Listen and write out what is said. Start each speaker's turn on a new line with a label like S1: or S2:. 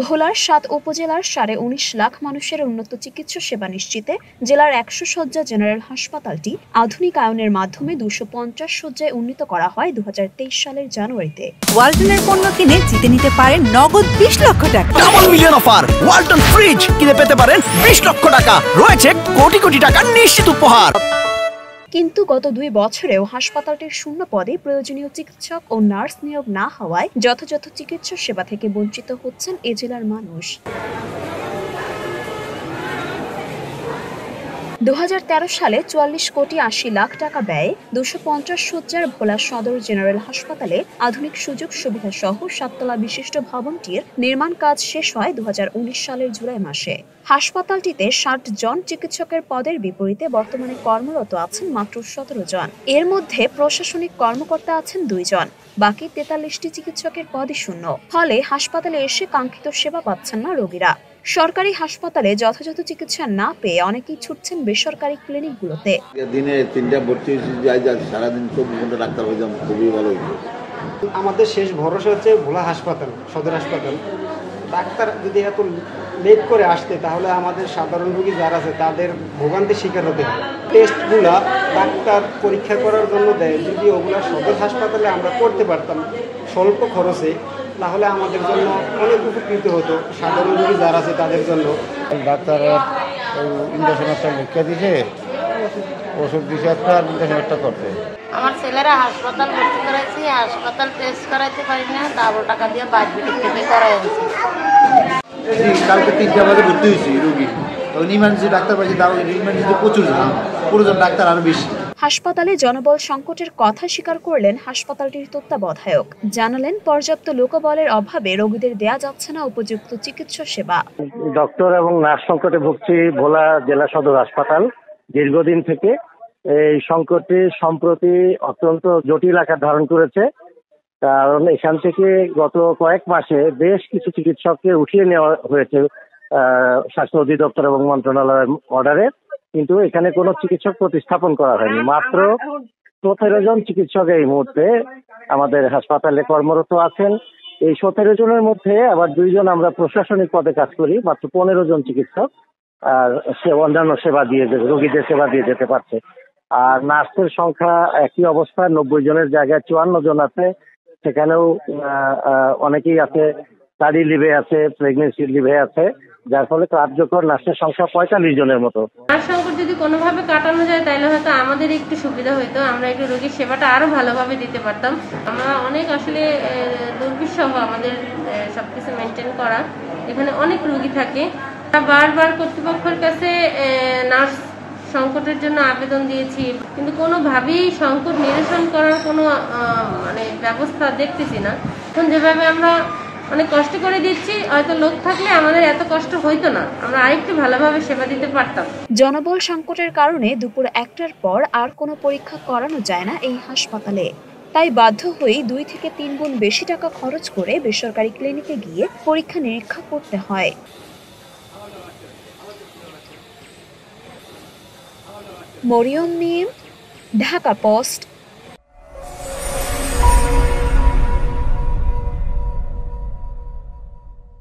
S1: ভোলার ৭ উপজেলার ১৯.৫ লাখ মানুষের উন্নত চিকিৎসা সেবা নিশ্চিতে জেলার ১০০ শয্যা জেনারেল হাসপাতালটি আধুনিকায়নের মাধ্যমে ২৫০ শয্যায় উন্নীত করা হয় ২০২৩ সালের জানুয়ারিতে।
S2: ওয়ালটনের পণ্য কিনে জিতে নিতে পারেন নগদ ২০ লক্ষ টাকা।
S3: Double million offer! Walton fridge কিনে পেতে পারেন ২০ লক্ষ টাকা। রয়েছে কোটি কোটি টাকার নিশ্চিত উপহার।
S1: কিন্তু গত ২ বছরেও হাসপাতালটির শূন্য পদে প্রয়োজনীয় চিকিৎসক ও নার্স নিয়োগ না হওয়ায় যথাযথ চিকিৎসা সেবা থেকে বঞ্চিত হচ্ছেন এ জেলার মানুষ। ২০১৩ সালে ৪৪ কোটি ৮০ লাখ টাকা ব্যয়ে ২৫০ শয্যার ভোলা সদর জেনারেল হাসপাতালে আধুনিক সুযোগ সুবিধা সহ ৭ তলা বিশিষ্ট ভবনটির নির্মাণ কাজ শেষ হয় ২০১৯ সালের জুলাই মাসে। হাসপাতালটিতে ৬০ জন চিকিৎসকের পদের বিপরীতে বর্তমানে কর্মরত আছেন মাত্র ১৭ জন। এর মধ্যে প্রশাসনিক কর্মকর্তা আছেন ২ জন, বাকি ৪৩টি চিকিৎসকের পদই শূন্য। ফলে হাসপাতালে এসে কাঙ্ক্ষিত সেবা পাচ্ছেন না রোগীরা। সরকারি হাসপাতালে যথাযথ চিকিৎসা না পেয়ে অনেকেই ছুটছেন বেসরকারি ক্লিনিকগুলোতে।
S4: দিনে ৩টা ভর্তি যাই সারাদিন ২৪ ঘন্টা ডাক্তার হয়ে যান, খুবই ভালো হইতো।
S5: আমাদের শেষ ভরসা হচ্ছে ভোলা হাসপাতাল, সদর হাসপাতাল। ডাক্তার যদি এত লেট করে আসতে তাহলে আমাদের সাধারণ রোগী যারা আছে তাদের ভোগান্তির শিকার হতে হয়। টেস্টগুলা ডাক্তার পরীক্ষা করার জন্য দেয়, যদি ওগুলা সদর হাসপাতালে আমরা করতে পারতাম স্বল্প খরচে, তাহলে আমাদের জন্য অনেক উপকৃত হতো, সাধারণ রোগী যারা আছে তাদের জন্য।
S6: ডাক্তার ইঞ্জেকশন একটা লিখে দিছে, ওষুধ দিছে একটা, ইঞ্জেকশন একটা করতে।
S7: আমার ছেলেরা হাসপাতাল ভর্তি করাইছি, হাসপাতাল টেস্ট করাইতে পারি না, ডাবল টাকা দিয়ে বাইরে থেকে করাই আনছি।
S4: কালকে ৩টা বাজে ভর্তি হয়েছি রোগী, তখন ইমার্জেন্সি ডাক্তার পাইছি, ইমার্জেন্সি প্রচুর প্রয়োজন ডাক্তার আরো বেশি।
S1: হাসপাতালে জনবল সংকটের কথা স্বীকার করলেন হাসপাতালটির তত্ত্বাবধায়ক। জানালেন পর্যাপ্ত লোকবলের অভাবে রোগীদের দেয়া যাচ্ছে না উপযুক্ত চিকিৎসা সেবা।
S8: ডক্টর এবং নার্স সংকটে ভুগছি ভোলা জেলা সদর হাসপাতাল দীর্ঘদিন থেকে। এই সংকটটি সম্প্রতি অত্যন্ত জটিল আকার ধারণ করেছে, কারণ এখান থেকে গত কয়েক মাসে বেশ কিছু চিকিৎসককে উঠিয়ে নেওয়া হয়েছে স্বাস্থ্য অধিদপ্তর এবং মন্ত্রণালয়ের অর্ডারে, কিন্তু এখানে কোনো চিকিৎসক প্রতিস্থাপন করা হয়নি। মাত্র ১৭ জন চিকিৎসক এই মুহূর্তে আমাদের হাসপাতালে কর্মরত আছেন। এই ১৭ জনের মধ্যে আবার ২ জন আমরা প্রশাসনিক পদে কাজ করি। মাত্র ১৫ জন চিকিৎসক আর অন্যান্য সেবা দিয়ে রোগীদের সেবা দিয়ে যেতে পারছে। আর নার্সের সংখ্যা একই অবস্থা, ৯০ জনের জায়গায় ৫৪ জন আছে। সেখানেও অনেকেই আছে স্টাডি লিভে আছে, প্রেগনেন্সি লিভে আছে, যার ফলে কার্যকর নার্সের সংখ্যা ৪৫ জনের মতো।
S7: নার্স সংকট যদি কোনোভাবে কাটানো যায় তাহলে হয়তো আমাদের একটু সুবিধা হইতো, আমরা একটু রোগীর সেবাটা আরো ভালোভাবে দিতে পারতাম। আমরা অনেক আসলে দুর্বিষহ আমাদের সবকিছু মেনটেন করা, এখানে অনেক রোগী থাকে। বারবার কর্তৃপক্ষের কাছে নার্স সংকটের জন্য আবেদন দিয়েছি, কিন্তু কোনোভাবেই সংকট নিরসন করার কোনো ব্যবস্থা দেখতেছি না। এখন যেভাবে আমরা অনেক কষ্ট করে দিচ্ছি, হয়তো লোক থাকলে আমাদের এত কষ্ট হইতো না, আমরা আরেকটু ভালোভাবে সেবা দিতে পারতাম।
S1: জনবল সংকটের কারণে দুপুর ১টার পর আর কোনো পরীক্ষা করানো যায় না এই হাসপাতালে। তাই বাধ্য হয়েই ২ থেকে ৩ গুণ বেশি টাকা খরচ করে বেসরকারি ক্লিনিকে গিয়ে পরীক্ষা নিরীক্ষা করতে হয়। মরিয়ম মিম, ঢাকা পোস্ট।